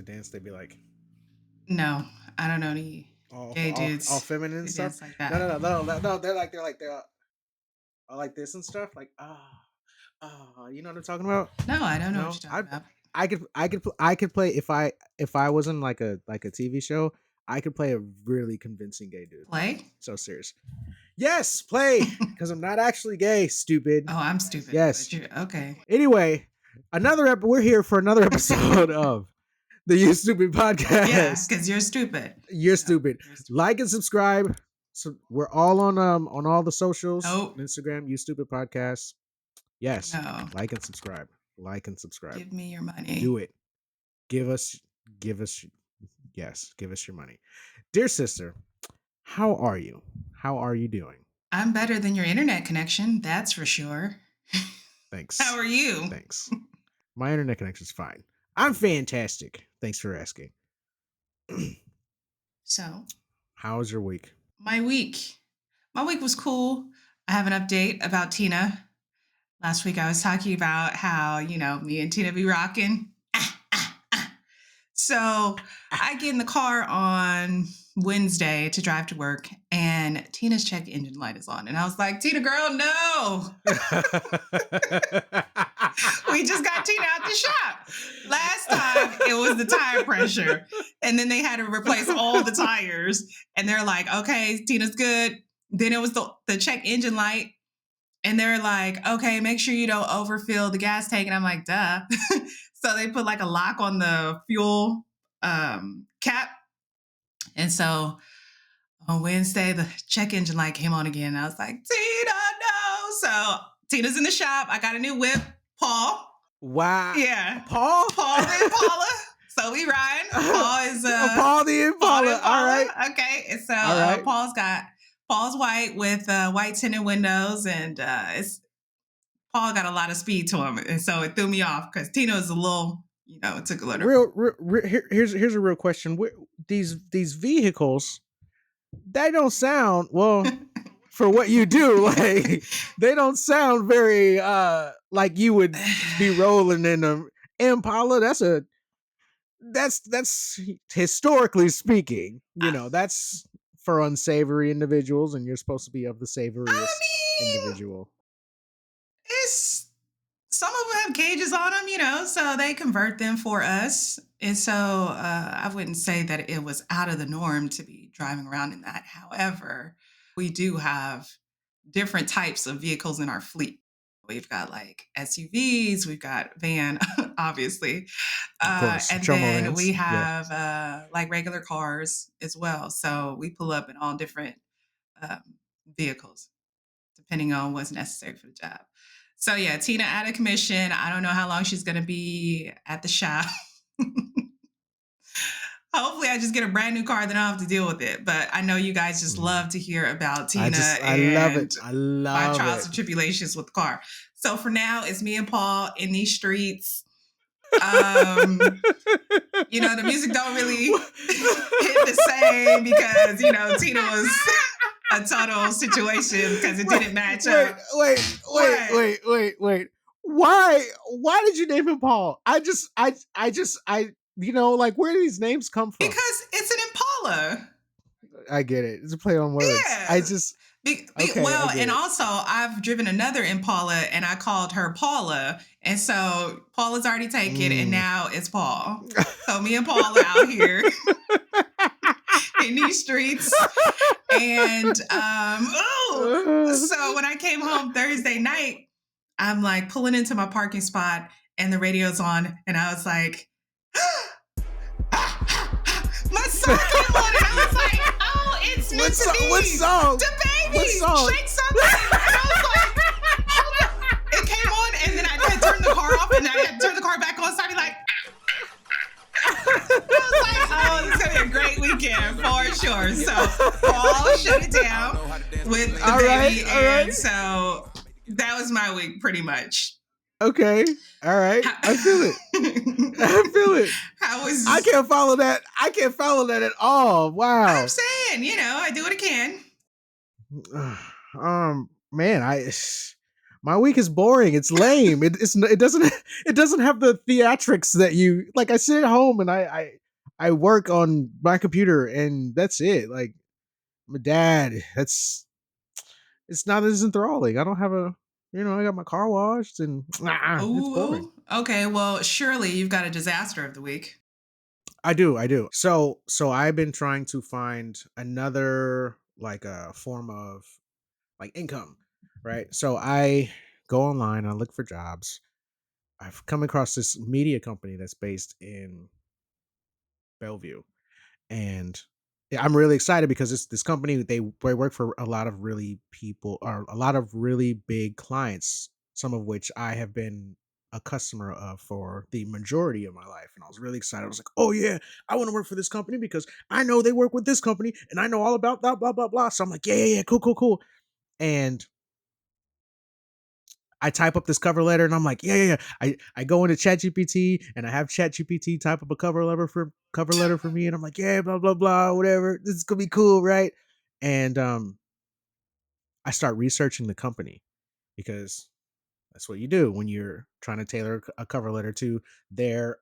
dance they be like No, I don't know any gay all dudes feminine and who stuff? dance like No, that. no, no, no, no, no. They're like this and stuff. Like you know what I'm talking about? No, I don't know what No, you're talking about. I could play if I was in like a TV show. I could play a really convincing gay dude. Play? So serious. Yes, play because I'm not actually gay. Stupid. Oh, I'm stupid, Yes. but you okay. Anyway, we're here for another episode of the You Stupid Yeah, Podcast. because you're stupid. You're So, stupid. you're stupid. Like and subscribe. So we're all on all the socials Nope. on Instagram. You Stupid Podcast. Yes, No. like and subscribe. Like and subscribe. Give me your money. Do it. Give us. Yes, give us your money, dear sister. How are you? How are you doing? I'm better than your internet connection, that's for sure. Thanks. How are you? Thanks. My internet connection's fine. I'm fantastic. Thanks for asking. So, How was your week? my week was cool. I have an update about Tina. Last week I was talking about how, me and Tina be rocking. So I get in the car on Wednesday to drive to work, and Tina's check engine light is on. And I was like, Tina, girl, no. We just got Tina out the shop. Last time it was the tire pressure. And then they had to replace all the tires. And they're like, okay, Tina's good. Then it was the check engine light. And they're like, okay, make sure you don't overfill the gas tank. And I'm like, duh. So they put like a lock on the fuel cap. And so on Wednesday, the check engine light came on again. I was like, Tina, no. So Tina's in the shop. I got a new whip, Paul. Wow. Yeah. Paul the Impala. So we riding. Paul is Paul the Impala. All right. Okay. And so All right. Paul's white with white tinted windows, and Paul got a lot of speed to him, and so it threw me off because Tina was a little, it took a little. Here's a real question. These vehicles, they don't sound well for what you do. Like they don't sound very like you would be rolling in an Impala. That's historically speaking, that's for unsavory individuals, and you're supposed to be of the savoriest individual. Some of them have cages on them, so they convert them for us. And so I wouldn't say that it was out of the norm to be driving around in that. However, we do have different types of vehicles in our fleet. We've got like SUVs, we've got van, obviously. Of course, and then vans. We have like regular cars as well. So we pull up in all different vehicles, depending on what's necessary for the job. So yeah, Tina out of commission. I don't know how long she's going to be at the shop. Hopefully I just get a brand new car, then I don't have to deal with it. But I know you guys just love to hear about Tina. I love it. I love my trials and tribulations with the car. So for now, it's me and Paul in these streets. The music don't really hit the same because, Tina was a total situation because it didn't match up. Wait. Why did you name him Paul? Like, where do these names come from? Because it's an Impala. I get it. It's a play on words. Yeah. Okay, well, and also I've driven another Impala and I called her Paula. And so Paula's already taken and now it's Paul. So me and Paul are out here in these streets. And so when I came home Thursday night, I'm like pulling into my parking spot and the radio's on. And I was like, my song came on and I was like, oh, it's meant to be. What song? The baby. What song? Shake something. And I was like, hold on. It came on and then I had to turn the car off and I had to turn the car back on. So I'd be like, I was like, oh, it's going to be a great weekend for sure. So Paul shut it down with the baby. And so that was my week pretty much. Okay. All right. I feel it. I feel it. I can't follow that. I can't follow that at all. Wow. I'm saying, I do what I can. Man, My week is boring. It's lame. It doesn't it doesn't have the theatrics that you like. I sit at home and I work on my computer and that's it. Like my dad. That's it's not as enthralling. I don't have a I got my car washed and it's boring. Ooh, okay. Well, surely you've got a disaster of the week. I do. So I've been trying to find another like a form of like income, right? So I go online, I look for jobs. I've come across this media company that's based in Bellevue, and yeah, I'm really excited because this company they work for a lot of really people or a lot of really big clients, some of which I have been a customer of for the majority of my life. And I was really excited. I was like, oh yeah, I want to work for this company because I know they work with this company and I know all about that, blah, blah, blah. So I'm like, yeah, cool, cool, cool. And I type up this cover letter and I'm like, yeah. I go into ChatGPT and I have ChatGPT type up a cover letter for me, and I'm like, yeah, blah blah blah, whatever. This is gonna be cool, right? And I start researching the company because that's what you do when you're trying to tailor a cover letter to their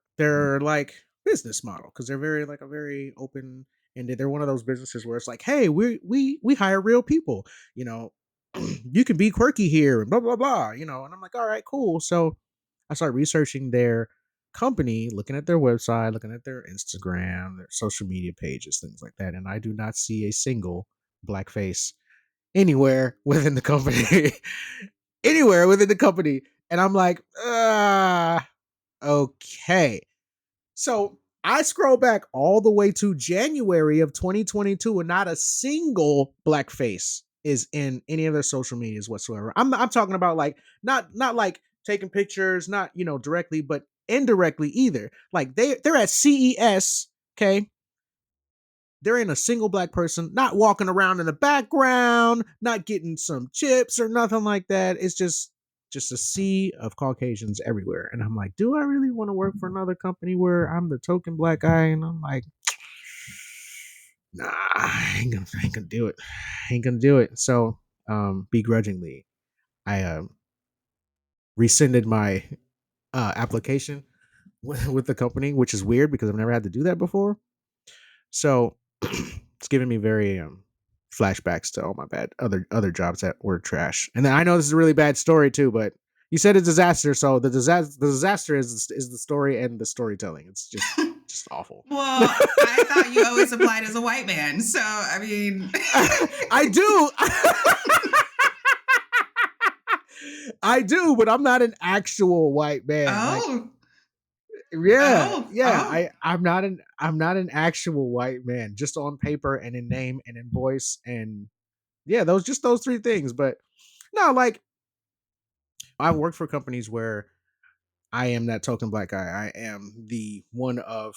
like business model because they're very like a very open ended. They're one of those businesses where it's like, hey, we hire real people, you know. You can be quirky here and blah blah blah, you know. And I'm like, all right, cool. So I start researching their company, looking at their website, looking at their Instagram, their social media pages, things like that, and I do not see a single black face anywhere within the company. Anywhere within the company. And I'm like, okay. So I scroll back all the way to January of 2022, and not a single black face is in any of their social medias whatsoever. I'm talking about like not like taking pictures, not directly, but indirectly either. Like they're at CES, okay? There ain't a single black person not walking around in the background, not getting some chips or nothing like that. It's just a sea of Caucasians everywhere. And I'm like, do I really want to work for another company where I'm the token black guy? And I'm like, nah, I ain't gonna do it. I ain't gonna do it. So begrudgingly, I rescinded my application with the company, which is weird because I've never had to do that before. So it's giving me very flashbacks to all my bad other jobs that were trash. And then I know this is a really bad story too, but you said it's disaster, so the disaster is the story and the storytelling. It's just awful. Well, I thought you always applied as a white man. So, I mean, I do. I do, but I'm not an actual white man. Like, oh, oh, yeah. oh. I'm not an actual white man, just on paper and in name and in voice and yeah, those three things. But no, like I've worked for companies where I am that token black guy. I am the one of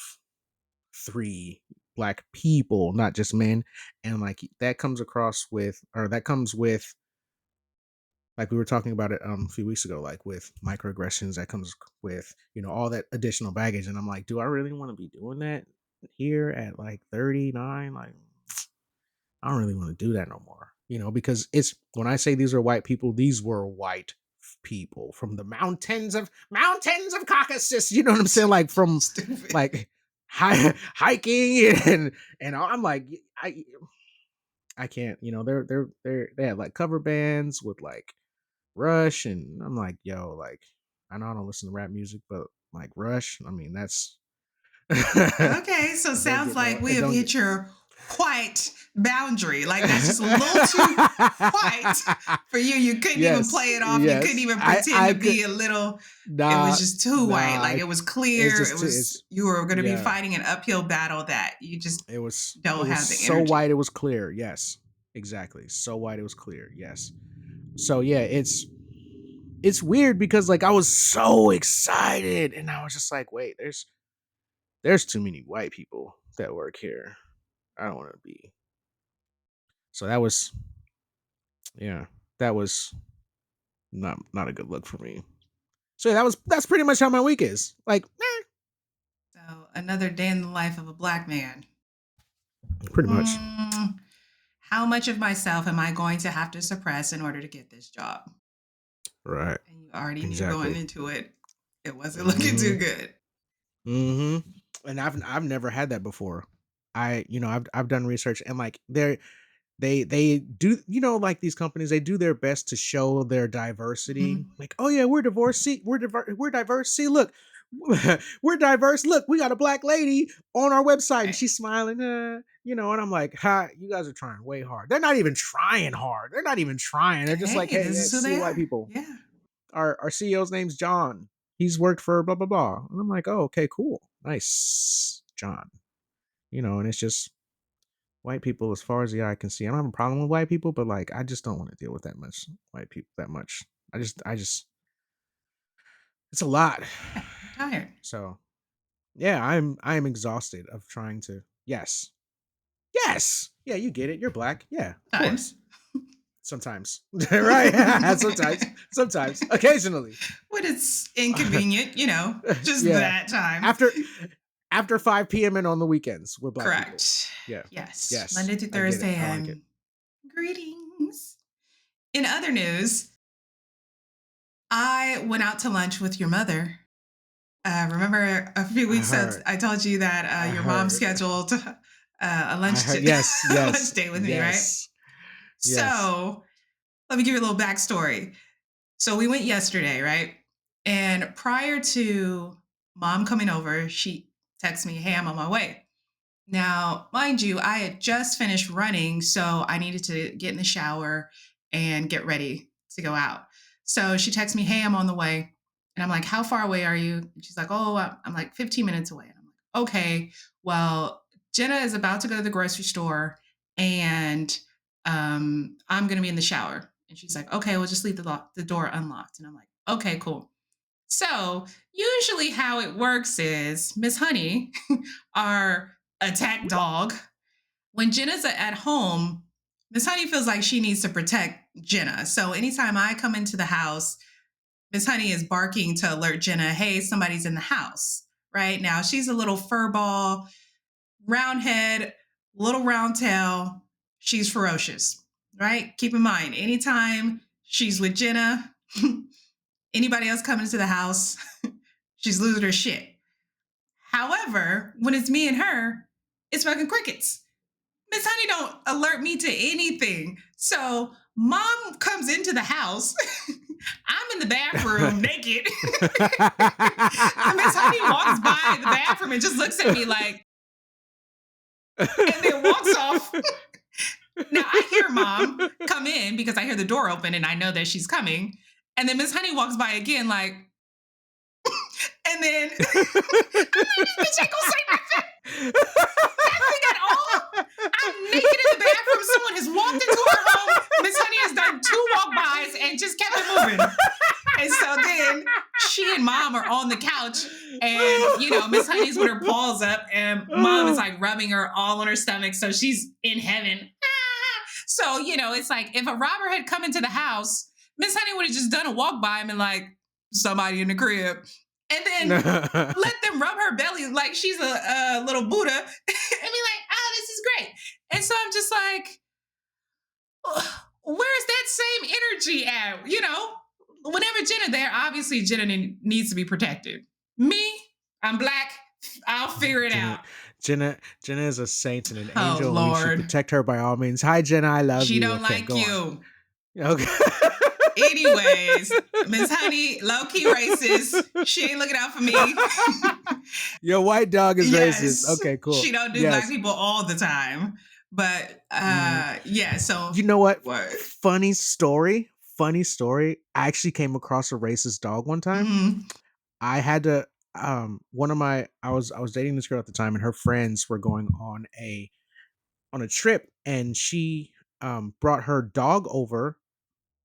three black people, not just men. And like that comes across with, or that comes with, like we were talking about it a few weeks ago, like with microaggressions, that comes with, all that additional baggage. And I'm like, do I really want to be doing that here at like 39? Like, I don't really want to do that no more, because it's when I say these are white people, these were white people from the mountains of Caucasus. You know what I'm saying? Like from Stupid. like hiking and I'm like I can't. They have like cover bands with like Rush, and I'm like, yo, like I know I don't listen to rap music, but like Rush, I mean that's Okay, so it don't sounds get no like we it have don't hit your white boundary. Like that's just a little too white for you. You couldn't even yes, play it off. You couldn't yes. even pretend I to could be a little. It was nah just too white. nah. Like it was It's clear. It just was it's you were going to be yeah. fighting an uphill battle that you just It don't was have the so white energy. it was clear. Yes, exactly. So white it was clear. Yes. So yeah, it's weird because like I was so excited and I was just like, wait, there's too many white people that work here. I don't want to be. So that was yeah, that was not a good look for me. So yeah, that's pretty much how my week is. Like, So another day in the life of a black man. pretty much. Mm, how much of myself am I going to have to suppress in order to get this job? Right. And you already knew going Exactly. into it, it wasn't looking too Mhm. good. Mhm. And I've never had that before. I've done research and like they do, like these companies, they do their best to show their diversity. Mhm. Like, oh yeah, we're diverse. See, we're diverse. See, look, we're diverse. Look, we got a black lady on our website and Right. she's smiling. And I'm like, ha, you guys are trying way hard. They're not even trying hard. They're not even trying. They're just like, Hey, hey, this yeah, is who see they white are. people. Yeah. Our CEO's name's John. He's worked for blah blah blah. And I'm like, oh, okay, cool, nice, John. And it's just white people as far as the eye can see. I don't have a problem with white people, but like I just don't want to deal with that much white people that much. I just it's a lot. Yeah. You're tired. So yeah, I am exhausted of trying to yes. Yes. Yeah, you get it. You're black. Yeah, of Times. course. Sometimes. Right? Sometimes. Sometimes. Occasionally. When it's inconvenient, just Yeah. that time. After after 5 p.m. and on the weekends, we're black people. Correct. Yeah. Yes. Yes. Monday through I get it. Thursday I like it. and greetings. In other news, I went out to lunch with your mother. Remember a few I weeks ago, heard. I told you that I your mom heard. scheduled a I lunch heard. Yes. a lunch Yes. date with me, right? Yes. Yes. So let me give you a little backstory. So we went yesterday, right? And prior to mom coming over, she texted me, "Hey, I'm on my way." Now, mind you, I had just finished running, so I needed to get in the shower and get ready to go out. So she texts me, "Hey, I'm on the way." And I'm like, "How far away are you?" And she's like, "Oh, I'm like 15 minutes away." And I'm like, "Okay, well, Jenna is about to go to the grocery store and I'm going to be in the shower." And she's like, "Okay, we'll just leave the door unlocked." And I'm like, "Okay, cool." So usually how it works is Miss Honey, our attack dog, when Jenna's at home, Miss Honey feels like she needs to protect Jenna. So anytime I come into the house, Miss Honey is barking to alert Jenna, "Hey, somebody's in the house." Right now, she's a little fur ball, round head, little round tail. She's ferocious, right? Keep in mind, anytime she's with Jenna, anybody else coming into the house, she's losing her shit. However, when it's me and her, it's fucking crickets. Miss Honey don't alert me to anything. So mom comes into the house. I'm in the bathroom naked. And Miss Honey walks by the bathroom and just looks at me like, and then walks off. Now I hear mom come in because I hear the door open and I know that she's coming. And then Miss Honey walks by again, like, and then I'm like, "This bitch ain't gonna say nothing. Nothing at all. I'm naked in the bathroom. Someone has walked into our home. Miss Honey has done 2 walk-bys and just kept it moving." And so then she and mom are on the couch, and Miss Honey's with her paws up, and mom is like rubbing her all on her stomach, so she's in heaven. So it's like if a robber had come into the house, Miss Honey would have just done a walk by and been like, "Somebody in the crib," and then let them rub her belly like she's a little Buddha, and be like, "Oh, this is great." And so I'm just like, where's that same energy at? Whenever Jenna there, obviously Jenna needs to be protected. Me, I'm black. I'll figure it Jenna, out. Jenna is a saint and an Oh angel, and we should Lord, protect her by all means. Hi, Jenna, I love she you. don't Okay, like go on. you. Okay. Anyways, Miss Honey, low key racist. She ain't looking out for me. Your white dog is racist. Yes, Okay, cool. she don't do black Yes. people all the time, but yeah. So You know what? what? Funny story. Funny story. I actually came across a racist dog one time. Mhm. I had to one of my I was dating this girl at the time, and her friends were going on a trip, and she brought her dog over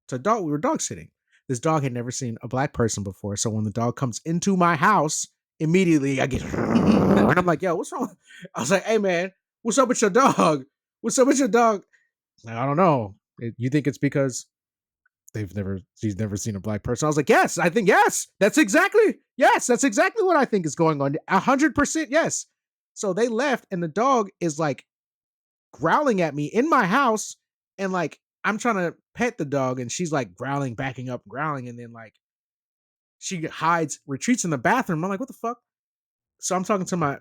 to dog we were dog sitting. This dog had never seen a black person before, so when the dog comes into my house, immediately I get and I'm like, "Yo, what's wrong?" I was like, "Hey man, what's up with your dog? What's up with your dog?" Like, I don't know. You think it's because she's never seen a black person? I was like, "Yes, I think yes. That's exactly what I think is going on. 100% yes." So they left, and the dog is like growling at me in my house, and like I'm trying to pet the dog, and she's like growling, backing up, growling, and then like she hides, retreats in the bathroom. I'm like, what the fuck? So I'm talking to my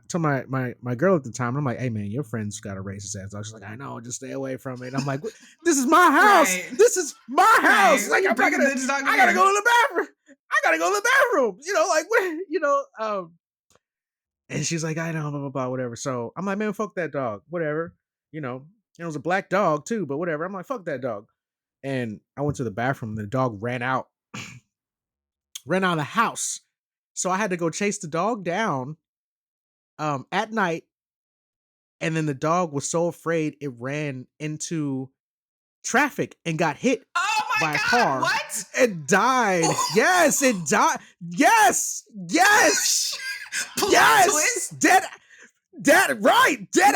girl at the time. I'm like, hey man, your friend's got to raise his ass. I was like, I know, just stay away from it. I'm like, this is my house. Right. This is my house. Right. Like You I'm not bringing gonna. the dog I gotta here. go to the bathroom. I gotta go to the bathroom. You know, like what? You know. And she's like, I know, blah blah blah, whatever. So I'm like, man, fuck that dog, whatever. You know, it was a black dog too, but whatever. I'm like, fuck that dog. And I went to the bathroom. And the dog ran out of the house. So I had to go chase the dog down at night, and then the dog was so afraid it ran into traffic and got hit Oh my by a God. car What? and died. Yes, it died. Yes, yes, Plot yes. twist. Dead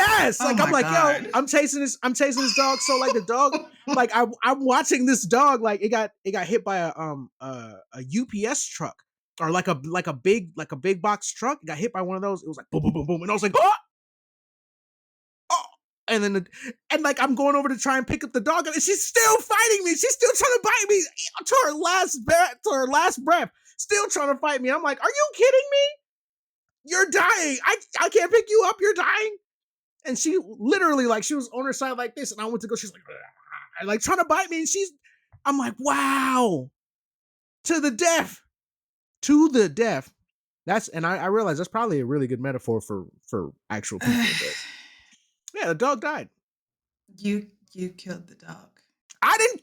ass. Oh Like I'm my like, yo, God. I'm chasing this dog. So like the dog, like I'm watching this dog, like it got hit by a UPS truck, or like a big box truck. It got hit by one of those. It was like boom boom boom boom, and I was like, oh, oh. And then and like I'm going over to try and pick up the dog, and she's still fighting me. She's still trying to bite me to her last breath. Still trying to fight me. I'm like, are you kidding me? You're dying. I can't pick you up. You're dying. And she literally, like, she was on her side like this, and I went to go. She's like trying to bite me, and I'm like, wow, to the death, to the death. And I realized that's probably a really good metaphor for actual people. But yeah, the dog died. You killed the dog. I didn't.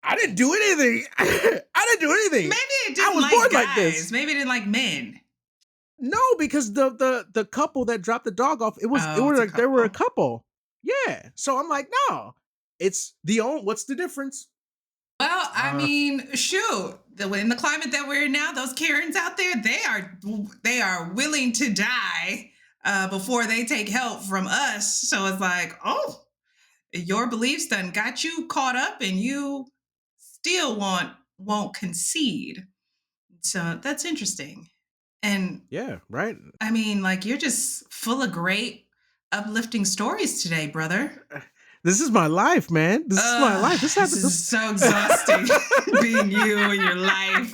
I didn't do anything. I didn't do anything. Maybe it I didn't was like born guys. like this. Maybe it didn't like men. No, because the couple that dropped the dog off, it Oh, were it's a like there were a couple. couple. Yeah. So I'm like, no, it's the only. What's the difference? Well, I Uh, mean, shoot, in the climate that we're in now, those Karens out there, they are willing to die before they take help from us. So it's like, oh, your beliefs done got you caught up, and you still won't concede. So that's interesting. And yeah, right. I mean, like, you're just full of great, uplifting stories today, brother. This is my life, man. This is my life. This This happened. is so exhausting being you in your life.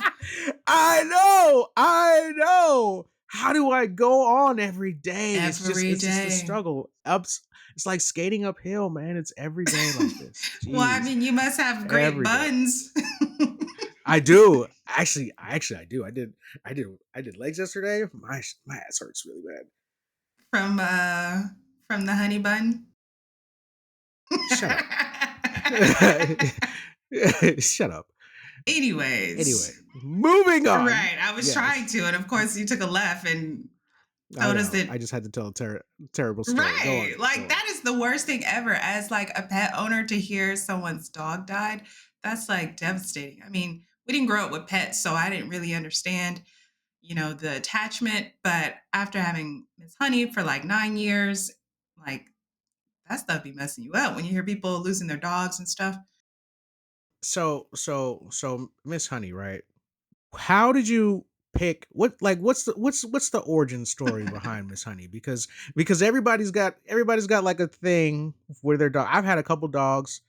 I know. I know. How do I go on every day? Every It's just a day. struggle. Ups. It's like skating uphill, man. It's every day like this. Well, I Jeez. mean, you must have great Every day. buns. I do. Actually, I do. I did legs yesterday. My ass hurts really bad. From the honey bun. Shut up. Shut up. Anyways. Anyway, moving on. Right. I was Yes. trying to, and of course you took a left and I told us know. that I just had to tell a terrible story. Go right. on, Like go on. that is the worst thing ever. As like a pet owner, to hear someone's dog died, that's like devastating. I mean, we didn't grow up with pets, so I didn't really understand, the attachment. But after having Miss Honey for like 9 years, like that stuff be messing you up when you hear people losing their dogs and stuff. So Miss Honey, right? How did you pick what's the origin story behind Miss Honey? Because everybody's got like a thing where their dog. I've had a couple dogs,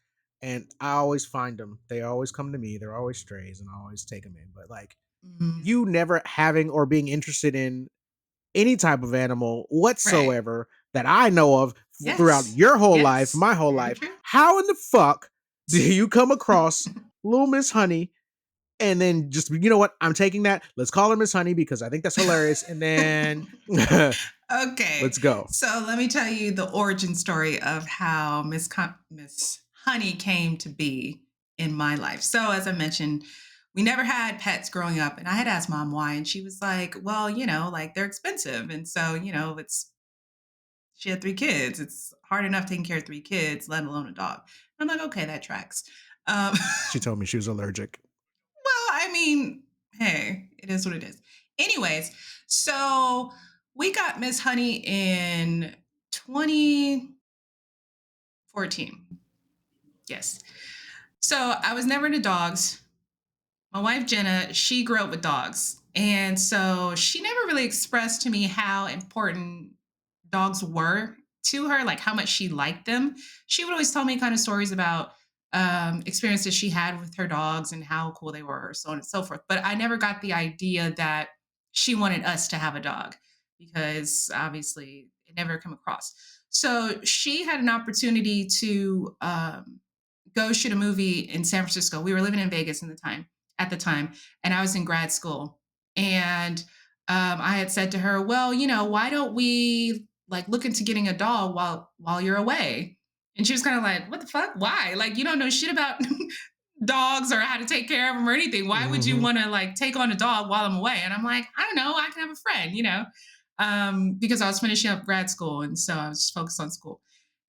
and I always find them. They always come to me. They're always strays, and I always take them in. But like Mhm. you never having or being interested in any type of animal Right. whatsoever that I know of throughout Yes. your whole life, Yes. my whole Very life. true. How in the fuck do you come across little Miss Honey, and then just, you know what? I'm taking that. Let's call her Miss Honey because I think that's hilarious. And then Okay. let's go. So let me tell you the origin story of how Miss Honey came to be in my life. So as I mentioned, we never had pets growing up, and I had asked mom why, and she was like, "Well, like they're expensive, and so it's." She had 3 kids. It's hard enough taking care of 3 kids, let alone a dog. I'm like, okay, that tracks. Um, She told me she was allergic. well, I mean, hey, it is what it is. Anyways, so we got Miss Honey in 2014. Yes. So I was never into dogs. My wife, Jenna, she grew up with dogs. And so she never really expressed to me how important dogs were to her, like how much she liked them, she would always tell me kind of stories about experiences she had with her dogs and how cool they were, so on and so forth. But I never got the idea that she wanted us to have a dog because obviously it never come across. So she had an opportunity to go shoot a movie in San Francisco. We were living in Vegas at the time, and I was in grad school. And I had said to her, well, why don't we like look into getting a dog while you're away? And she was kind of like, what the fuck? Why? Like, you don't know shit about dogs or how to take care of them or anything. Why would you Mhm. want to like take on a dog while I'm away? And I'm like, I don't know. I can have a friend, because I was finishing up grad school. And so I was focused on school.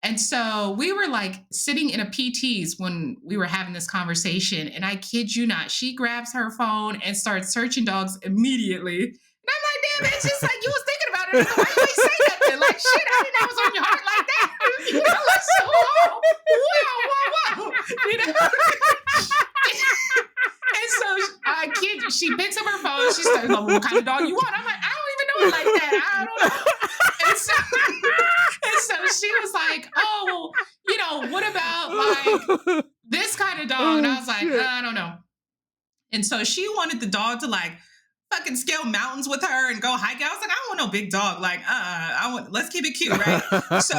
And so we were like sitting in a PT's when we were having this conversation. And I kid you not, she grabs her phone and starts searching dogs immediately. And I'm like, damn, it's just like you was thinking about it. Why you ain't say nothing? Like, shit, I didn't know it was on your heart like that. Like, so, whoa. And so I kid you, she picks up her phone. She starts like, what kind of dog you want? I'm like, I don't even know it like that. I don't know. And so she was like, oh, well, what about like this kind of dog? And I was like, I don't know. And so she wanted the dog to like fucking scale mountains with her and go hiking. I was like, I don't want no big dog. Like, let's keep it cute, right? So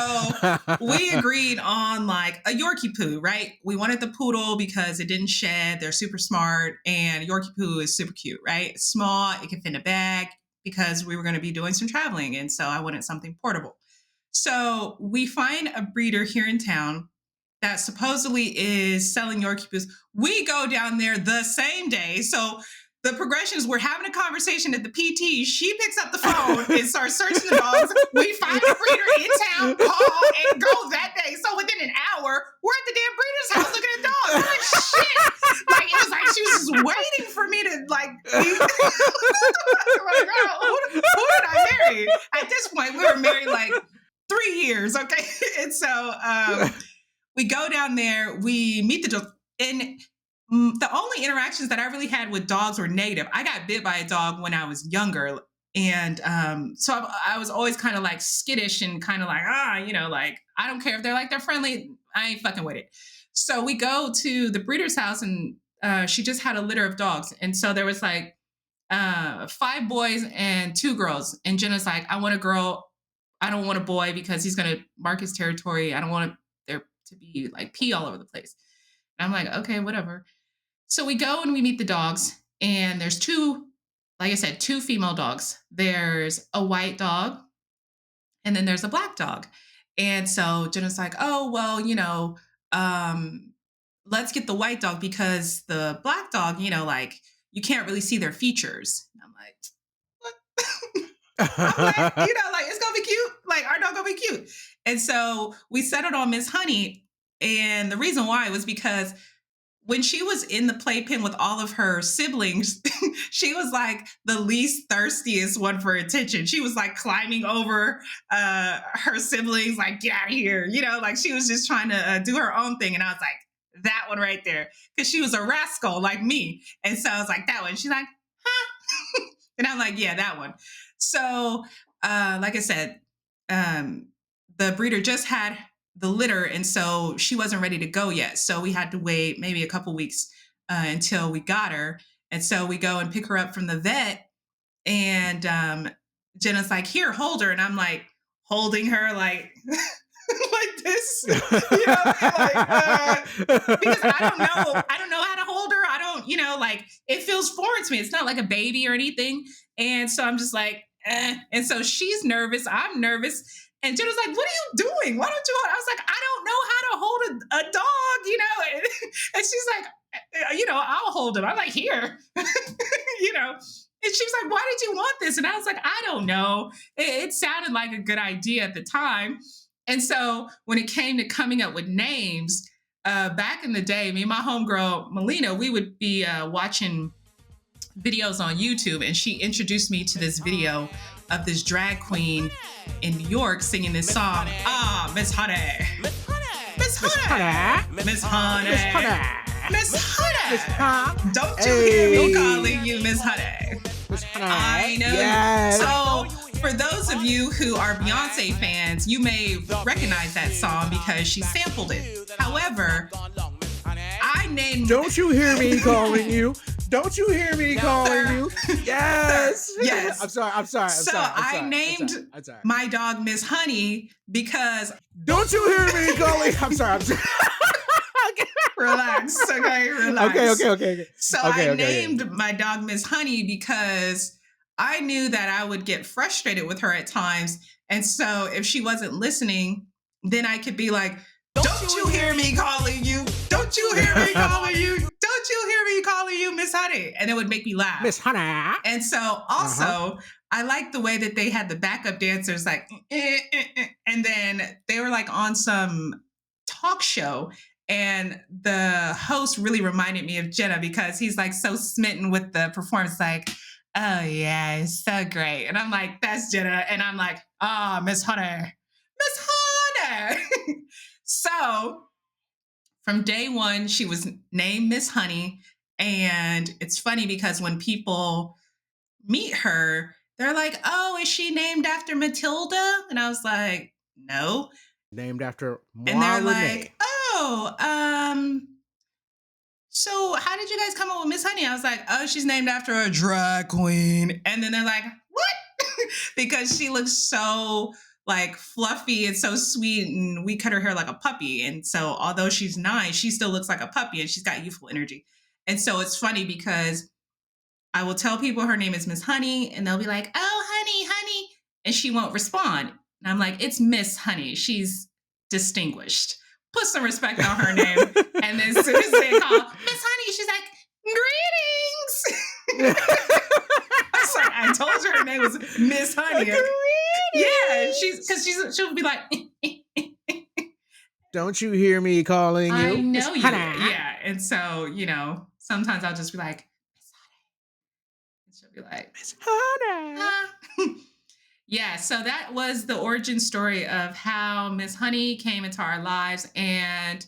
we agreed on like a Yorkie Poo, right? We wanted the poodle because it didn't shed. They're super smart, and Yorkie Poo is super cute, right? It's small, it can fit in a bag because we were going to be doing some traveling, and so I wanted something portable. So we find a breeder here in town that supposedly is selling Yorkie Poos. We go down there the same day. So the progressions, we're having a conversation at the PT. She picks up the phone and starts searching the dogs. We find a breeder in town, call, and go that day. So within an hour, we're at the damn breeder's house looking at dogs. I'm like, shit. Like, it was like she was just waiting for me to, like, like, oh, who did I marry? At this point, we were married, like, 3 years, okay? And so we go down there, we meet the dog, and the only interactions that I really had with dogs were negative. I got bit by a dog when I was younger. And so I was always kind of like skittish and kind of like, like, I don't care if they're friendly. I ain't fucking with it. So we go to the breeder's house, and she just had a litter of dogs. And so there was like 5 boys and 2 girls. And Jenna's like, I want a girl. I don't want a boy because he's going to mark his territory. I don't want there to be like pee all over the place. And I'm like, okay, whatever. So we go and we meet the dogs, and there's 2, like I said, 2 female dogs. There's a white dog, and then there's a black dog. And so Jenna's like, oh, well, let's get the white dog because the black dog, like you can't really see their features. And I'm like, what? I'm like, like it's gonna be cute. Like our dog gonna be cute. And so we settled on Miss Honey. And the reason why was because when she was in the playpen with all of her siblings, she was like the least thirstiest one for attention. She was like climbing over her siblings, like, get out of here. Like she was just trying to do her own thing. And I was like, that one right there. Because she was a rascal like me. And so I was like, that one. She's like, huh? And I'm like, yeah, that one. So like I said, the breeder just had the litter, and so she wasn't ready to go yet. So we had to wait maybe a couple weeks until we got her. And so we go and pick her up from the vet, and Jenna's like, here, hold her. And I'm like holding her like like this, because I don't know how to hold her. I don't, like it feels foreign to me. It's not like a baby or anything. And so I'm just like, eh. And so she's nervous. I'm nervous. And Jenna's like, what are you doing? Why don't you hold? I was like, I don't know how to hold a dog, And she's like, I'll hold him. I'm like, here, And she's like, why did you want this? And I was like, I don't know. It sounded like a good idea at the time. And so when it came to coming up with names, back in the day, me and my homegirl, Melina, we would be watching videos on YouTube, and she introduced me to this video of this drag queen in New York singing this song. Miss Honey. Miss Honey. Miss Honey. Miss Honey. Miss Honey. Don't you hear me calling you Miss Honey? I know. Yes. So for those those of you who are Beyonce fans, you may recognize that song because she sampled it. However, I named. Don't you hear me calling you? Don't you hear me calling you? Yes. Yes. I'm sorry. So I named my dog Miss Honey because. Don't you hear me calling? I'm sorry. Relax. Okay, relax. Okay. So I named my dog Miss Honey because I knew that I would get frustrated with her at times. And so if she wasn't listening, then I could be like, don't you hear me calling you? Don't you hear me calling you? Don't you hear me calling you Miss Honey? And it would make me laugh. Miss Honey. And so also, I like the way that they had the backup dancers like, and then they were like on some talk show. And the host really reminded me of Jenna because he's like so smitten with the performance, like, oh yeah, it's so great. And I'm like, that's Jenna. And I'm like, Miss Honey, Miss Honey. So from day one, she was named Miss Honey. And it's funny because when people meet her, they're like, oh, is she named after Matilda? And I was like, no. Named after and they're like, oh, so how did you guys come up with Miss Honey? I was like, oh, she's named after a drag queen. And then they're like, what? Because she looks so like fluffy and so sweet, and we cut her hair like a puppy. And so although she's 9, she still looks like a puppy and she's got youthful energy. And so it's funny because I will tell people her name is Miss Honey and they'll be like, oh, honey. And she won't respond. And I'm like, it's Miss Honey. She's distinguished. Put some respect on her name. And then as soon as they call Miss Honey, she's like, greetings. I was like, I told her name was Miss Honey. Greetings. Yeah, she'll be like, don't you hear me calling you? I know you. Yeah. And so, sometimes I'll just be like, Miss Honey. And she'll be like, Miss Honey. Yeah, so that was the origin story of how Miss Honey came into our lives. And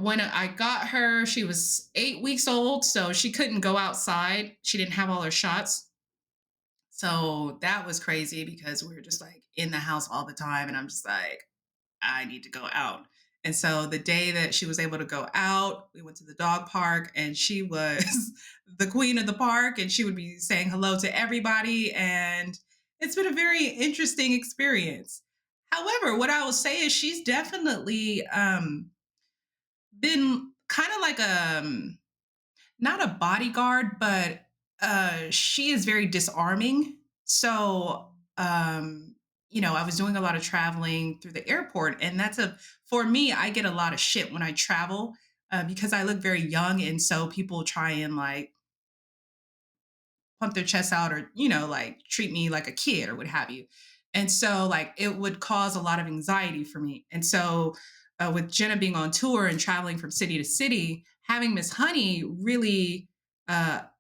when I got her, she was 8 weeks old, so she couldn't go outside. She didn't have all her shots. So that was crazy because we were just like in the house all the time. And I'm just like, I need to go out. And so the day that she was able to go out, we went to the dog park and she was the queen of the park and she would be saying hello to everybody. And it's been a very interesting experience. However, what I will say is she's definitely been kind of like not a bodyguard, but she is very disarming. So, I was doing a lot of traveling through the airport, and for me, I get a lot of shit when I travel because I look very young, and so people try and like pump their chest out or, like treat me like a kid or what have you. And so like it would cause a lot of anxiety for me. And so with Jenna being on tour and traveling from city to city, having Miss Honey really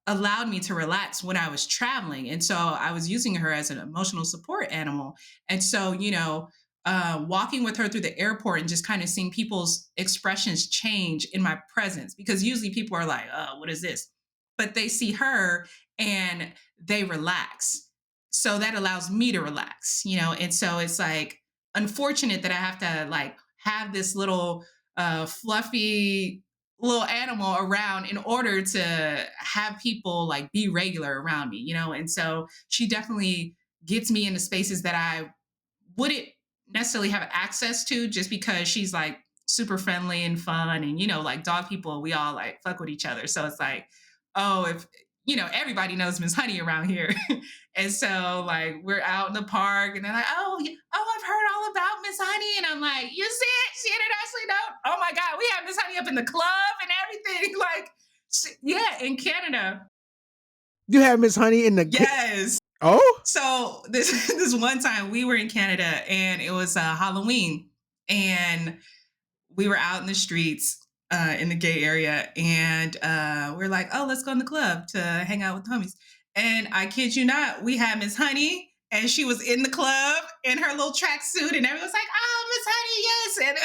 allowed me to relax when I was traveling. And so I was using her as an emotional support animal. And so, walking with her through the airport and just kind of seeing people's expressions change in my presence, because usually people are like, oh, what is this? But they see her and they relax. So that allows me to relax, And so it's like unfortunate that I have to like have this little fluffy little animal around in order to have people like be regular around me, And so she definitely gets me into spaces that I wouldn't necessarily have access to just because she's like super friendly and fun. And, like dog people, we all like fuck with each other. So it's like, oh, if, everybody knows Miss Honey around here. And so like we're out in the park and they're like, oh, I've heard all about Miss Honey. And I'm like, you see it? She internationally known. Oh my God, we have Miss Honey up in the club and everything. Like, yeah, in Canada. You have Miss Honey in the Yes. Oh? So this one time we were in Canada and it was Halloween and we were out in the streets in the gay area and we're like, oh, let's go in the club to hang out with the homies. And I kid you not, we had Miss Honey and she was in the club in her little tracksuit and everyone's like, oh, Miss Honey, yes. And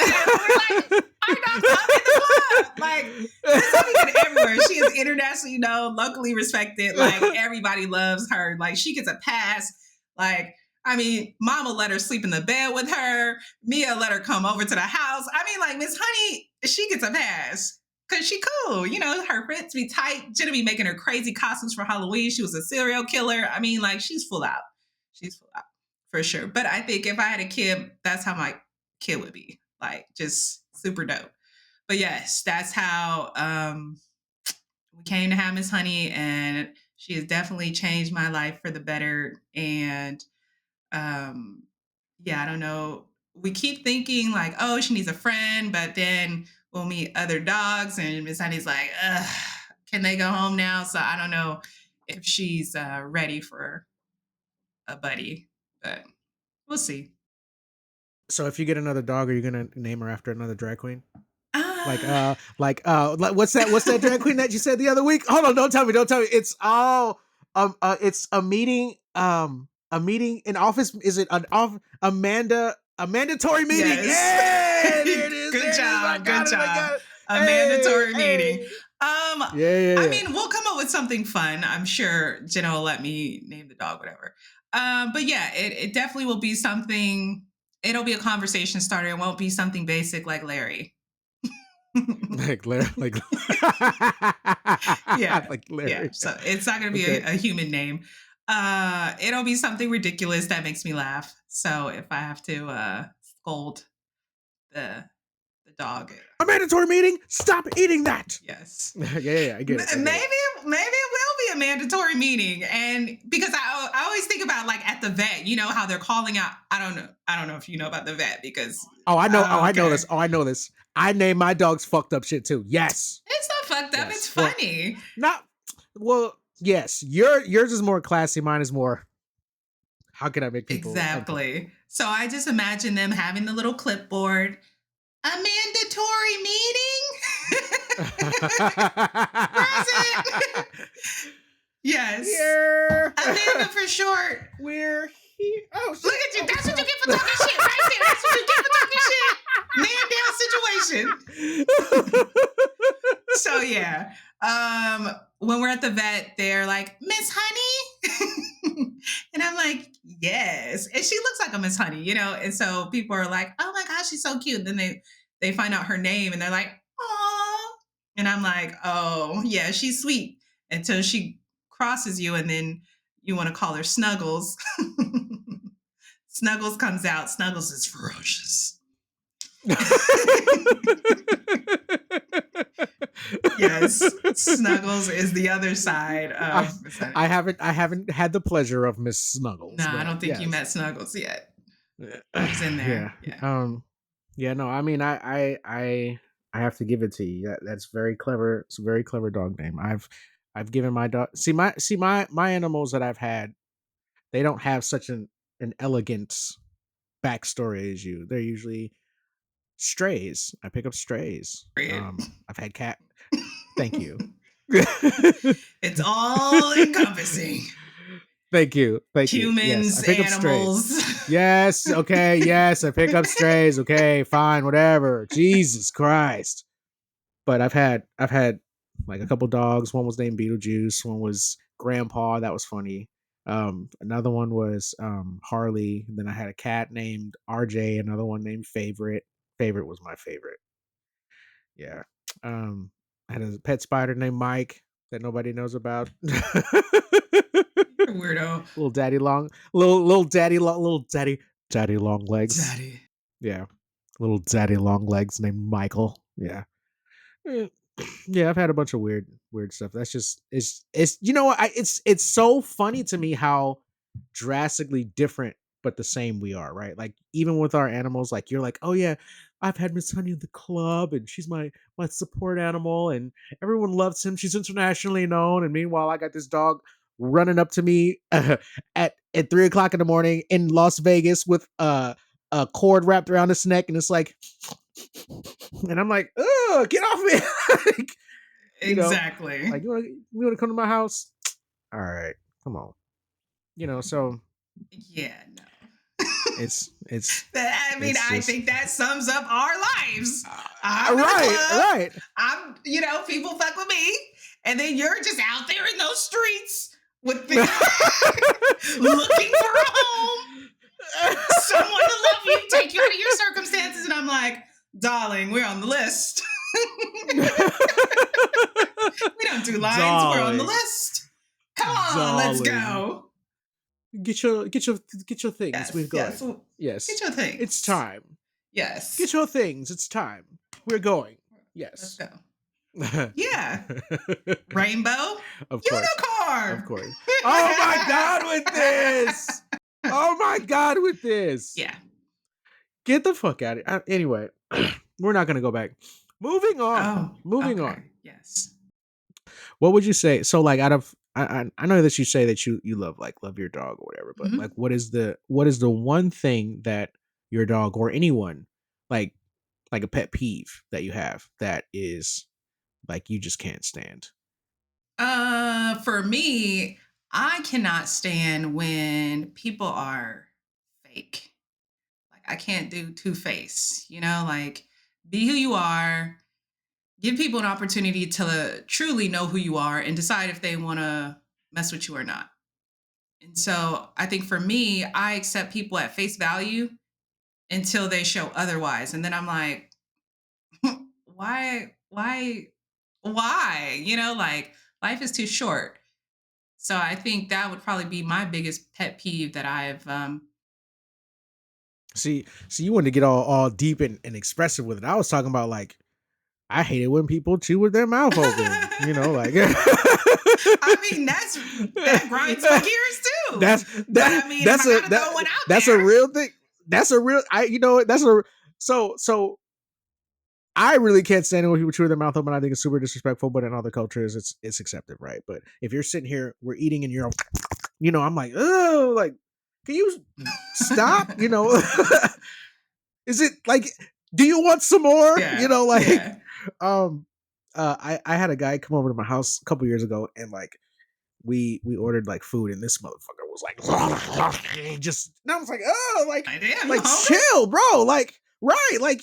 we're like, our dog's up in the club. Like, Miss Honey's been everywhere. She is internationally known, locally respected. Like, everybody loves her. Like, she gets a pass. Like, I mean, Mama let her sleep in the bed with her. Mia let her come over to the house. I mean, like Miss Honey, she gets a pass because she cool. You know, her friends be tight. Jenna be making her crazy costumes for Halloween. She was a serial killer. I mean, like she's full out. She's full out for sure. But I think if I had a kid, that's how my kid would be. Like just super dope. But yes, that's how we came to have Miss Honey, and she has definitely changed my life for the better. And um, yeah, I don't know. We keep thinking like, oh, she needs a friend, but then we'll meet other dogs, and Miss Honey's like, ugh, can they go home now? So I don't know if she's ready for a buddy, but we'll see. So if you get another dog, are you gonna name her after another drag queen? Uh, Like what's that drag queen that you said the other week? Hold on, don't tell me. It's it's a meeting in office. Is it an off a mandatory meeting? yes. Yeah, there it is. Good There it is. I job. Good got it. I job. got it. A Hey, mandatory meeting. hey. Yeah, I yeah, mean, we'll come up with something fun. I'm sure Jenna will let me name the dog, whatever. But yeah, it definitely will be something. It'll be a conversation starter. It won't be something basic like Larry. yeah. Like Larry, like Yeah, like yeah. Larry. So it's not going to be Okay. a human name. It'll be something ridiculous that makes me laugh. So if I have to scold the the dog, A mandatory meeting. Stop eating that. yes. Yeah. I get it. I get it. Maybe it will be a mandatory meeting, and because I always think about like at the vet, you know how they're calling out. I don't know if you know about the vet because Oh, I know. Oh, I know okay, this. Oh, I know this. I name my dogs fucked up shit too. Yes. it's not fucked up. It's Yes. Well, funny. not. Well, yes. Yours is more classy. Mine is more. How can I make people uncomfortable? Exactly. So I just imagine them having the little clipboard. A mandatory meeting. Present. Yes. Here. Amanda for short. We're here. Oh, shit. Look at you. That's what you get for talking shit right there. That's what you get for talking shit. Man down situation. So yeah. When we're at the vet, they're like, Miss Honey. And I'm like, yes. And she looks like a Miss Honey, you know? And so people are like, oh my gosh, she's so cute. And then they find out her name and they're like, oh. And I'm like, oh yeah, she's sweet until she crosses you and then you want to call her Snuggles. Snuggles comes out. Snuggles is ferocious. Yes, Snuggles is the other side of. I haven't had the pleasure of Miss Snuggles. No, I but don't think you yes. met Snuggles yet. He's in there. Yeah. Yeah. No. I mean, I have to give it to you. That's very clever. It's a very clever dog name. I've given my dog. My animals that I've had. They don't have such an elegant backstory as you. They're usually strays. I pick up strays. Period. I've had cat. Thank you. It's all encompassing. Thank you. Humans, Yes, I pick up animals. strays. Yes. Okay. Yes, I pick up strays. Okay. Fine. Whatever. Jesus Christ. But I've had like a couple dogs. One was named Beetlejuice. One was Grandpa. That was funny. Another one was Harley. Then I had a cat named RJ. Another one named Favorite. Favorite was my favorite. Yeah. I had a pet spider named Mike that nobody knows about. Weirdo. Daddy long legs. Daddy. Yeah. Little daddy long legs named Michael. Yeah. Eh, Yeah, I've had a bunch of weird stuff. That's just it's you know what it's so funny to me how drastically different but the same we are, right? Like even with our animals, like you're like, oh yeah, I've had Miss Honey in the club and she's my support animal and everyone loves him. She's internationally known. And meanwhile, I got this dog running up to me at 3 o'clock in the morning in Las Vegas with a cord wrapped around his neck, and it's like, and I'm like, oh, get off me! Like, Exactly. like you want to come to my house? All right, come on. So Yeah, no. I mean, it's I just think that sums up our lives. I'm in the right, club. right. I'm, people fuck with me, and then you're just out there in those streets with looking for a Darling, we're on the list. We don't do lines. We're on the Darling. list. Come on, let's Darling. go. Get your things. Yes, We're yes. going. Yes. Get your things. It's time. Yes. Get your things. It's time. We're going. Let's Yes. go. Yeah. Rainbow. Of course. Unicorn. Of course. Oh my God, with this. Oh my God, with this. Yeah. Get the fuck out of here. Anyway, we're not going to go back. Moving on. Oh. Moving Okay. on. Yes. What would you say? So, like, out of I know that you say that you love your dog or whatever, but like, Mhm. what is the one thing that your dog or anyone like a pet peeve that you have that is like you just can't stand? For me, I cannot stand when people are fake. Like I can't do two-face, like be who you are, give people an opportunity to truly know who you are and decide if they want to mess with you or not. And so I think for me, I accept people at face value until they show otherwise. And then I'm like, why? Like life is too short. So I think that would probably be my biggest pet peeve that I've See, you wanted to get all deep and expressive with it. I was talking about like I hate it when people chew with their mouth open. Like I mean that grinds my gears too. But I mean, if I gotta throw one out that's there, a real thing. That's a real that's a so I really can't stand it when people chew with their mouth open. I think it's super disrespectful, but in other cultures it's accepted, right? But if you're sitting here, we're eating and you're I'm like, oh, like, can you stop? Is it like, do you want some more? yeah, Like, yeah. I had a guy come over to my house a couple years ago, and like we ordered like food, and this motherfucker was like, just, and I was like, oh, like, Damn, you like hungry? chill, bro, like, right, like,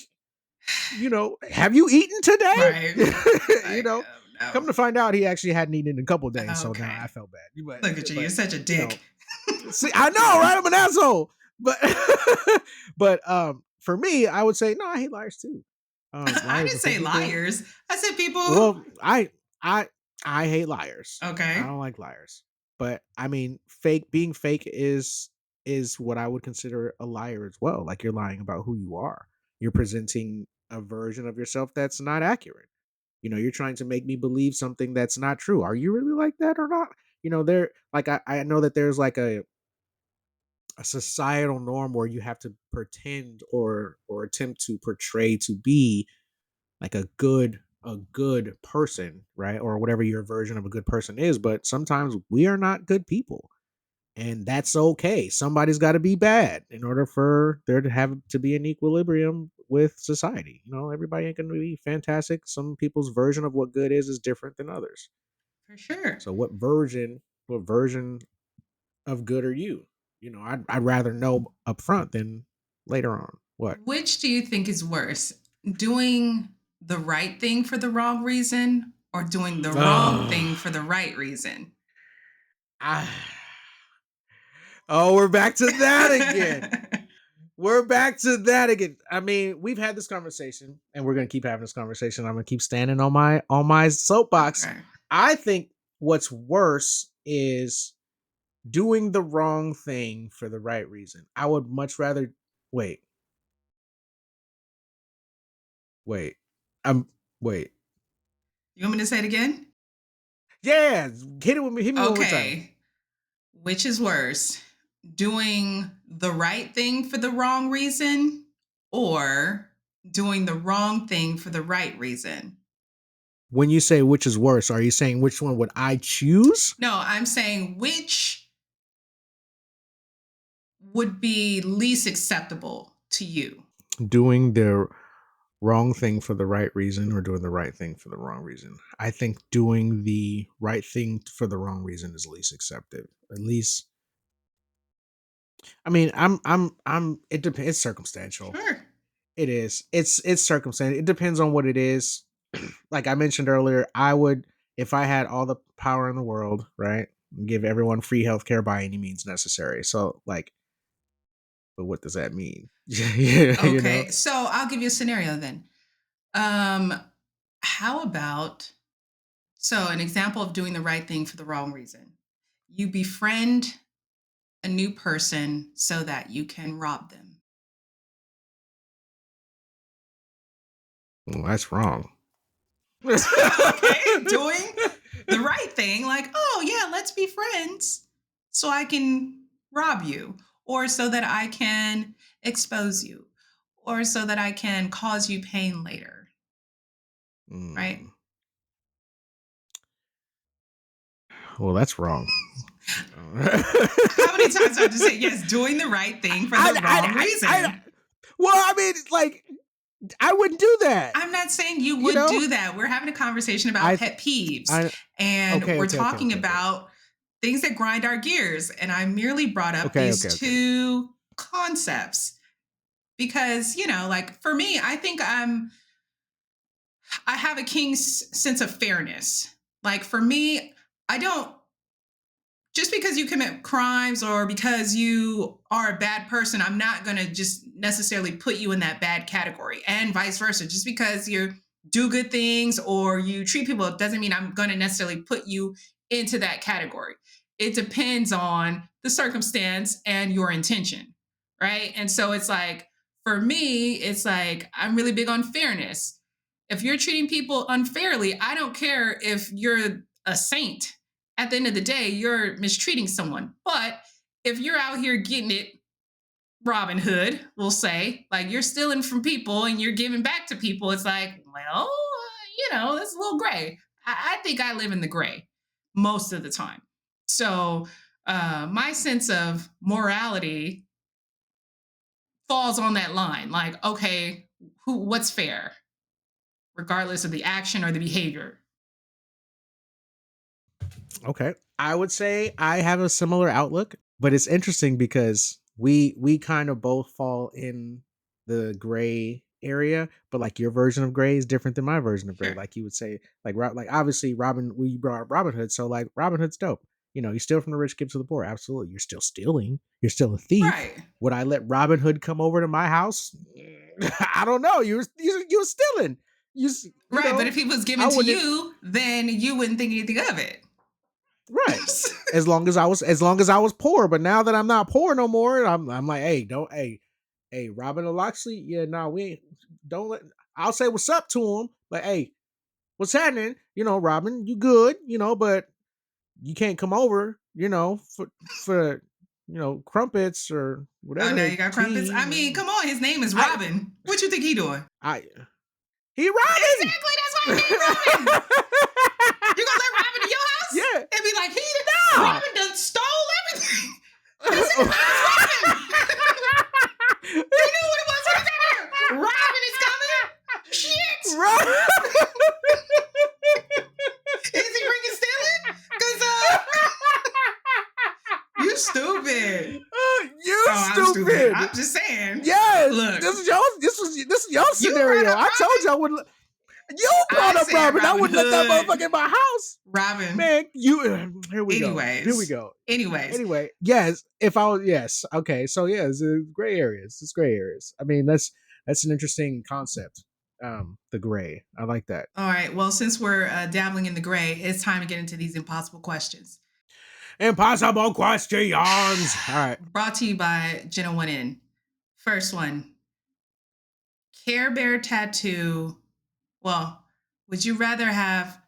have you eaten today? Right. No. No. Come to find out, he actually hadn't eaten in a couple of days, so now Okay. I felt bad. Look at you, you're such a dick. See, I know, right? I'm an asshole. But for me, I would say no. I hate liars too. I Liars didn't are fake say people. liars. I said people. Well, I hate liars. Okay. I don't like liars. But I mean, being fake is what I would consider a liar as well. Like you're lying about who you are. You're presenting a version of yourself that's not accurate. You're trying to make me believe something that's not true. Are you really like that or not? There like I know that there's like a societal norm where you have to pretend or attempt to portray to be like a good person, right? Or whatever your version of a good person is, but sometimes we are not good people. And that's okay. Somebody's got to be bad in order for there to have to be an equilibrium with society. Everybody ain't going to be fantastic. Some people's version of what good is different than others. For sure. So what version of good are you? I'd rather know up front than later on. What? Which do you think is worse? Doing the right thing for the wrong reason or doing the wrong thing for the right reason? Ah. Oh, we're back to that again. We're back to that again. I mean, we've had this conversation and we're going to keep having this conversation. I'm going to keep standing on my soapbox. Okay. I think what's worse is doing the wrong thing for the right reason. I would much rather wait. Wait. Wait. You want me to say it again? Yeah, hit it with me. Hit me one more time. Okay. Which is worse? Doing the right thing for the wrong reason or doing the wrong thing for the right reason? When you say which is worse, are you saying which one would I choose? No, I'm saying which would be least acceptable to you. Doing the wrong thing for the right reason or doing the right thing for the wrong reason? I think doing the right thing for the wrong reason is least accepted. At least, I mean, it depends. It's circumstantial. Sure. It is. It's circumstantial. It depends on what it is. Like I mentioned earlier, I would, if I had all the power in the world, right, give everyone free healthcare by any means necessary. So like, but what does that mean? Okay. So I'll give you a scenario then. Um, how about so an example of doing the right thing for the wrong reason? You befriend a new person so that you can rob them. Well, that's wrong. Okay, doing the right thing, like, oh yeah, let's be friends so I can rob you, or so that I can expose you, or so that I can cause you pain later, right? Mm. Well, that's wrong. How many times do I have to say yes, doing the right thing for the wrong reason? well, I mean, like, I wouldn't do that. I'm not saying you You would know, do that. We're having a conversation about I, pet peeves, I, and okay, we're okay, okay, talking okay, okay, about things that grind our gears. And I merely brought up okay, these okay, okay. two concepts because, like for me, I think I have a king's sense of fairness. Like for me, I don't just because you commit crimes or because you are a bad person, I'm not going to just necessarily put you in that bad category, and vice versa. Just because you do good things or you treat people doesn't mean I'm going to necessarily put you into that category. It depends on the circumstance and your intention, right? And so it's like, for me, it's like I'm really big on fairness. If you're treating people unfairly, I don't care if you're a saint. At the end of the day, you're mistreating someone. But if you're out here getting it, Robin Hood, we'll say, like you're stealing from people and you're giving back to people, it's like, well, that's a little gray. I think I live in the gray most of the time. So my sense of morality falls on that line. Like, okay, what's fair, regardless of the action or the behavior? Okay. I would say I have a similar outlook, but it's interesting because we kind of both fall in the gray area, but like your version of gray is different than my version of gray. Sure. Like you would say, like obviously Robin, we brought up Robin Hood, so like Robin Hood's dope. You steal from the rich, give to the poor. Absolutely, you're still stealing. You're still a thief. Right. Would I let Robin Hood come over to my house? I don't know. You were stealing. You Right, but know. if he was I given to wouldn't. you, then you wouldn't think anything of it. Right. As long as I was poor, but now that I'm not poor no more, I'm like, hey, don't hey, Robin or Loxley, yeah, no, we ain't don't let I'll say what's up to him, but hey, what's happening? Robin, you good, but you can't come over, for crumpets or Oh, whatever now they you got crumpets. tea. I mean, come on, his name is I Robin. What you think he doing? I he Robin. Exactly, that's why his name Robin. You gonna let Robin in your house yeah. and be like, Nah. Robin done stole everything. His name is Robin. You knew what it was when he got here. Robin is coming. Shit. Right. Is he bringing stealing? Cause you stupid. You Oh, I'm stupid. stupid. I'm just saying. Yes, Look, this is your you brought scenario. up I told Robin. you I wouldn't. You brought I up said Robin. I Robin wouldn't let that Hood. motherfucker in my house, Robin. man. Here we go. Here we Anyways. go. Anyways. Anyway, yes. If I was yes, okay. So yeah, it's gray areas. It's gray areas. I mean, that's an interesting concept. The gray. I like that. All right. Well, since we're dabbling in the gray, it's time to get into these impossible questions. Impossible questions. All right. Brought to you by Jenna One In. First one, Care Bear tattoo. Well, would you rather have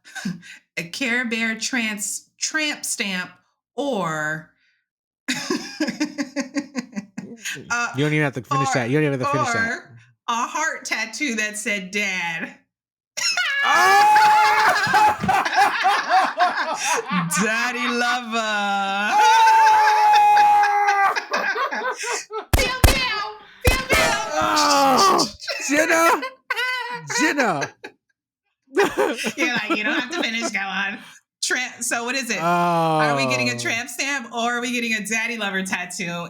a Care Bear tramp stamp or uh, You don't even have to finish that. You don't even have to finish that. or a heart tattoo that said dad? Daddy lover. Pew, pew, pew, pew. Oh, Jenna. You're like, you don't have to finish. Go on. So what is it? Oh. Are we getting a tramp stamp or are we getting a daddy lover tattoo?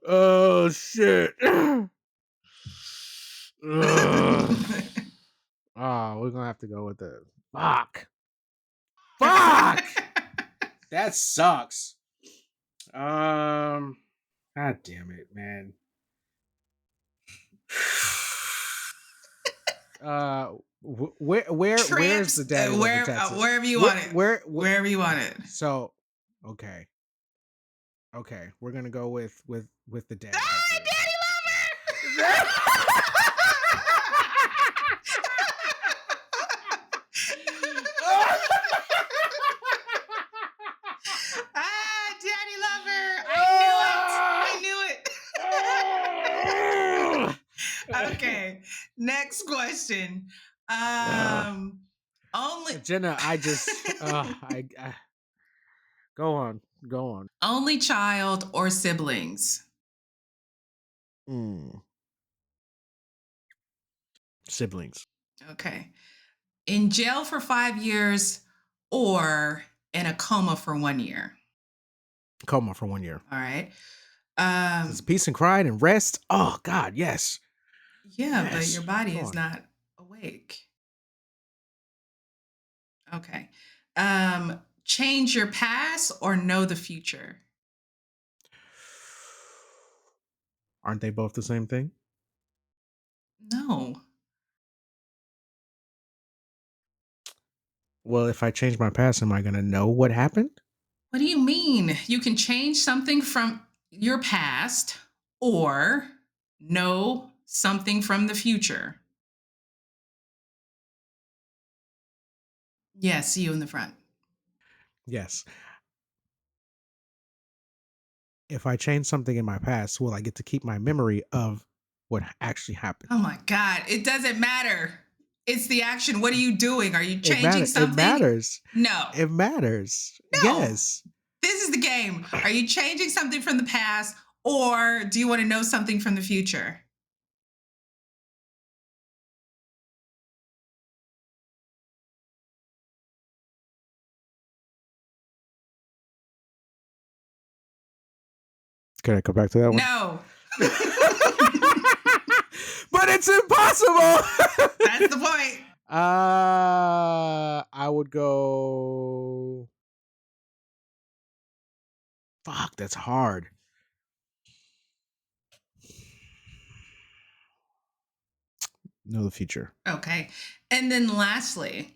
Oh shit. Oh, we're gonna have to go with the fuck. Fuck. That sucks. God damn it, man. Where's Tramps, the daddy lover tattoo? wherever you Where want it. where, where Wherever you want it. so okay. Okay, we're gonna go with the dad Ah, tattoo. daddy lover! Ah, daddy lover! I knew it! I knew it! Okay, next question. Only Jenna, I just I go on, go on. only child or siblings? Mm. Siblings. Okay. In jail for 5 years or in a coma for 1 year? Coma for 1 year. All right. It's peace and quiet and rest. Oh God, yes. Yeah, but your Yes. body Go is on. not awake. Okay. Change your past or know the future? Aren't they both the same thing? No. Well, if I change my past, am I gonna know what happened? What do you mean? You can change something from your past or know something from the future. Yes, see you in the front. Yes. If I change something in my past, will I get to keep my memory of what actually happened? Oh my God. It doesn't matter. It's the action. What are you doing? Are you It changing It something? matters. No. It matters. No. Yes. This is the game. Are you changing something from the past or do you want to know something from the future? Can I come back to that one? No. But it's impossible. That's the point. I would go. Fuck, that's hard. Know the future. Okay. And then lastly,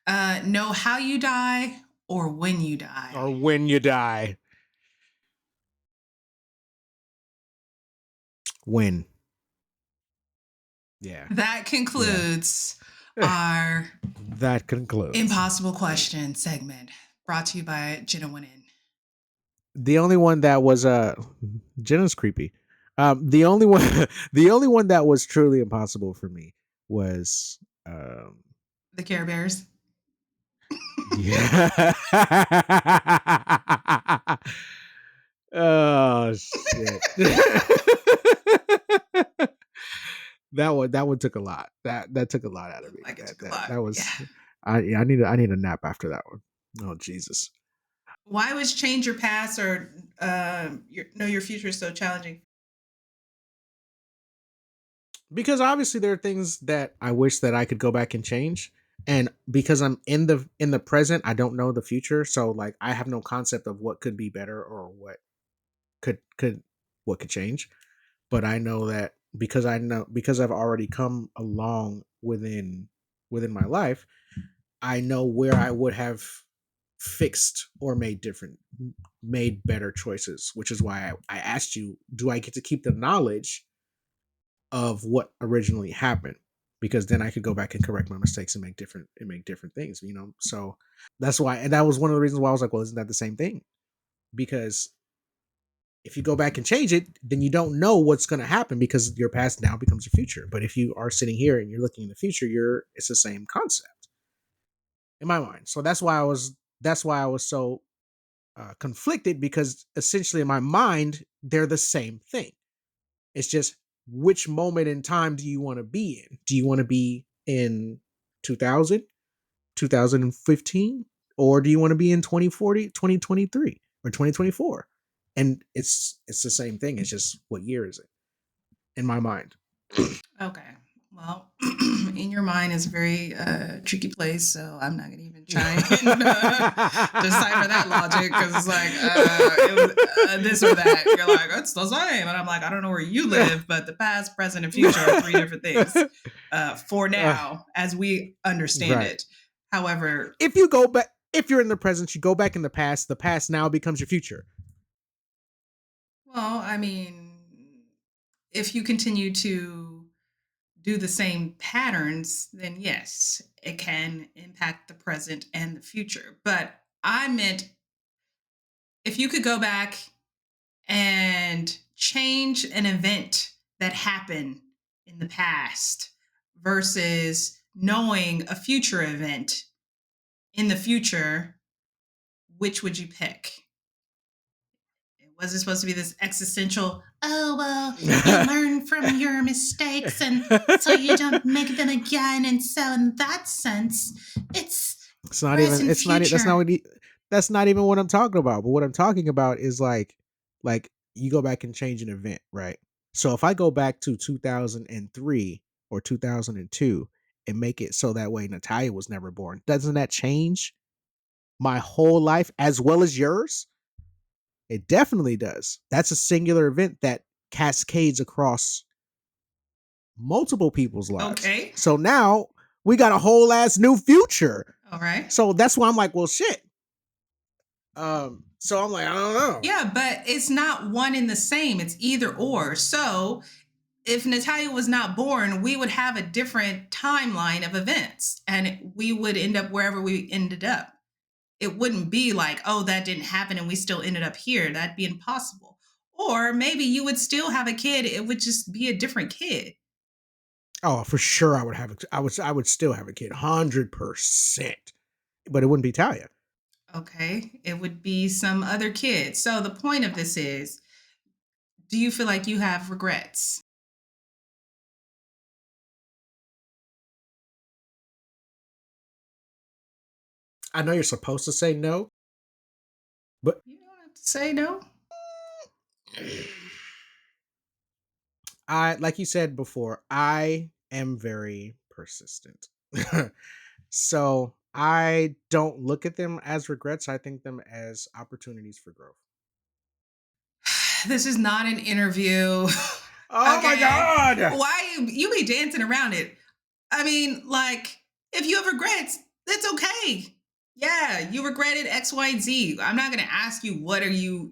know how you die or when you die. Or when you die. When. Yeah. That concludes our That concludes. impossible question segment brought to you by Jenna Went In. The only one that was Jenna's creepy. The only one the only one that was truly impossible for me was The Care Bears. yeah. Oh shit. That one took a lot. That took a lot out of Looked me. like it That took a that lot. that Yeah. was I need a nap after that one. Oh Jesus. Why was change your past or know your future so challenging? Because obviously there are things that I wish that I could go back and change. And because I'm in the present, I don't know the future. So like I have no concept of what could be better or what could what could change. But I know that because I've already come along within my life, I know where I would have fixed or made better choices, which is why I asked you, do I get to keep the knowledge of what originally happened? Because then I could go back and correct my mistakes and make different things, So that's why, and that was one of the reasons why I was like, well, isn't that the same thing? Because if you go back and change it, then you don't know what's going to happen because your past now becomes your future. But if you are sitting here and you're looking in the future, it's the same concept in my mind. So that's why I was so conflicted, because essentially in my mind they're the same thing. It's just, which moment in time do you want to be in? Do you want to be in 2000, 2015, or do you want to be in 2040, 2023, or 2024? And it's the same thing. It's just, what year is it in my mind? Okay. Well, in your mind is a very tricky place, so I'm not going to even even try and decipher that logic because it's like it was this or that. You're like, it's the same. And I'm like, I don't know where you live, but the past, present, and future are three different things for now, as we understand Right. it. However, If you go back, if you're in the present, you go back in the past now becomes your future. well, I mean, if you continue to do the same patterns, then yes, it can impact the present and the future. But I meant if you could go back and change an event that happened in the past versus knowing a future event in the future, which would you pick? Was it supposed to be this existential, oh, well, you learn from your mistakes and so you don't make them again. And so, in that sense, It's not even. present, It's not. That's not future. what. That's not even what I'm talking about. But what I'm talking about is like you go back and change an event, right? So if I go back to 2003 or 2002 and make it so that way Natalia was never born, doesn't that change my whole life as well as yours? It definitely does. That's a singular event that cascades across multiple people's lives. Okay. So now we got a whole ass new future. All right. So that's why I'm like, well, shit. So I'm like, I don't know. Yeah, but it's not one and the same. It's either or. So if Natalia was not born, we would have a different timeline of events and we would end up wherever we ended up. It wouldn't be like, oh, that didn't happen and we still ended up here. That'd be impossible. Or maybe you would still have a kid. It would just be a different kid. Oh, for sure, I would have. I would still have a kid, 100%. But it wouldn't be Talia. Okay. It would be some other kid. So the point of this is, do you feel like you have regrets? I know you're supposed to say no, but You don't have to say no. I, like you said before, I am very persistent. So I don't look at them as regrets. I think them as opportunities for growth. This is not an interview. Oh my Okay. god! Why you be dancing around it? I mean, like, if you have regrets, that's okay. Yeah, you regretted X, Y, and Z. I'm not gonna ask you what do you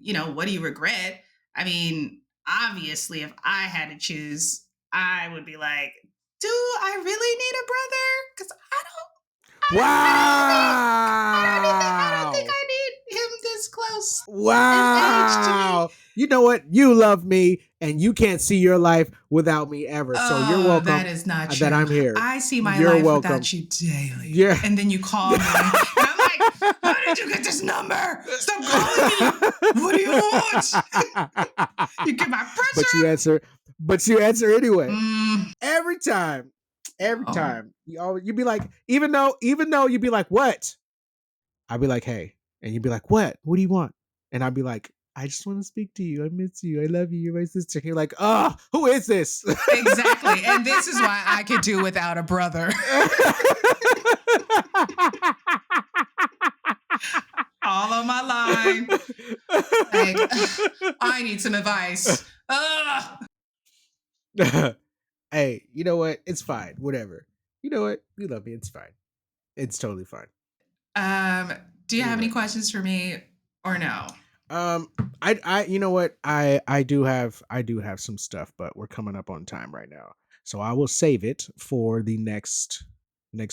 regret? I mean, obviously, if I had to choose, I would be like, do I really need a brother? Because I don't think Wow! I need him this close in age to me. Wow! You know what? You love me, and you can't see your life without me ever. So you're Oh, welcome that is not that true. I'm here. I see my You're life welcome. without you daily. Yeah. And then you call me. And I'm like, how did you get this number? Stop calling me. What do you want? You get my pressure. But you answer anyway. Mm, Every time. Every oh. time. You'd be like, even though you'd be like, what? I'd be like, hey. And you'd be like, what? What do you want? And I'd be like, I just want to speak to you. I miss you. I love you. You're my sister. And you're like, oh, who is this? Exactly. And this is why I could do without a brother. All on my line. Like, I need some advice. Hey, you know what? It's fine. Whatever. You know what? You love me. It's fine. It's totally fine. Do you have any Anyway. questions for me or no? You know what? I do have some stuff, but we're coming up on time right now. So I will save it for the next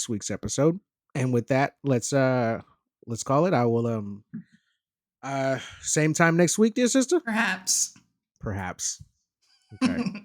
week's episode. And with that, let's call it. I will same time next week, dear sister? Perhaps. Perhaps. Okay.